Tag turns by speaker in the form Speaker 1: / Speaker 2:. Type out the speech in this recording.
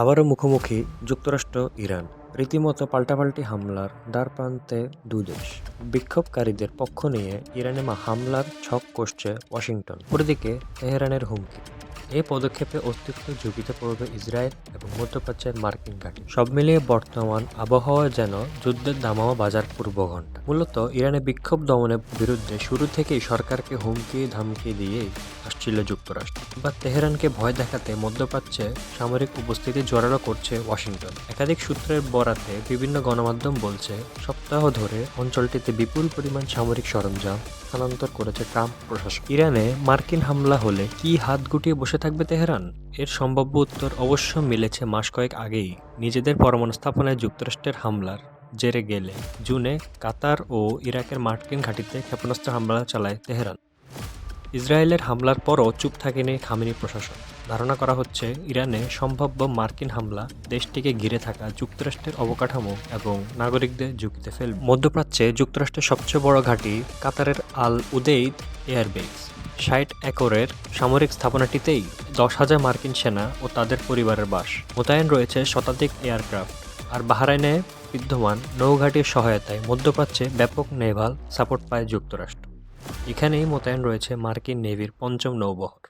Speaker 1: আবারও মুখোমুখি যুক্তরাষ্ট্র ইরান। রীতিমতো পাল্টাপাল্টি হামলার দ্বারপ্রান্তে দুদেশ। বিক্ষোভকারীদের পক্ষ নিয়ে ইরানে হামলার ছক কষছে ওয়াশিংটন। অপরদিকে তেহরানের হুমকি। এই পদক্ষেপে অস্তিত্ব ঝুঁকিতে পড়বে ইসরায়েল এবং মধ্যপ্রাচ্যের মার্কিন ঘাঁটি। সব মিলিয়ে বর্তমান আবহাওয়া যেন যুদ্ধের দামামা বাজার পূর্বঘণ্টা। মূলত ইরানে বিক্ষোভ দমনের বিরুদ্ধে শুরু থেকেই সরকারকে হুমকি ধামকি দিয়েই আসছিল যুক্তরাষ্ট্র। এবার তেহরানকে ভয় দেখাতে মধ্যপ্রাচ্যে সামরিক উপস্থিতি জোরালো করছে ওয়াশিংটন। একাধিক সূত্রের বরাতে বিভিন্ন গণমাধ্যম বলছে, সপ্তাহ ধরে অঞ্চলটিতে বিপুল পরিমাণ সামরিক সরঞ্জাম স্থানান্তর করেছে ট্রাম্প প্রশাসন। ইরানে মার্কিন হামলা হলে কি হাত গুটিয়ে বসে থাকবে তেহরান? এর সম্ভাব্য উত্তর অবশ্য মিলেছে মাস কয়েক আগেই নিজেদের পরমাণু স্থাপনায় যুক্তরাষ্ট্রের হামলার জেরে গেলে জুনে কাতার ও ইরাকের মার্কিন ঘাঁটিতে ক্ষেপণাস্ত্র হামলা চালায় তেহরান। ইসরায়েলের হামলার পরও চুপ থাকেনি খামেনি প্রশাসন। ধারণা করা হচ্ছে, ইরানে সম্ভাব্য মার্কিন হামলা দেশটিকে ঘিরে থাকা যুক্তরাষ্ট্রের অবকাঠামো এবং নাগরিকদের ঝুঁকিতে ফেলবে। মধ্যপ্রাচ্যে যুক্তরাষ্ট্রের সবচেয়ে বড় ঘাঁটি কাতারের আল উদেইদ এয়ারবেস। ৬০ একরের সামরিক স্থাপনাটিতেই ১০,০০০ মার্কিন সেনা ও তাদের পরিবারের বাস। মোতায়েন রয়েছে শতাধিক এয়ারক্রাফট। আর বাহরাইনে বিদ্যমান নৌঘাঁটির সহায়তায় মধ্যপ্রাচ্যে ব্যাপক নেভাল সাপোর্ট পায় যুক্তরাষ্ট্র। এখানেই মোতায়েন রয়েছে মার্কিন নেভির ৫ম নৌবহর।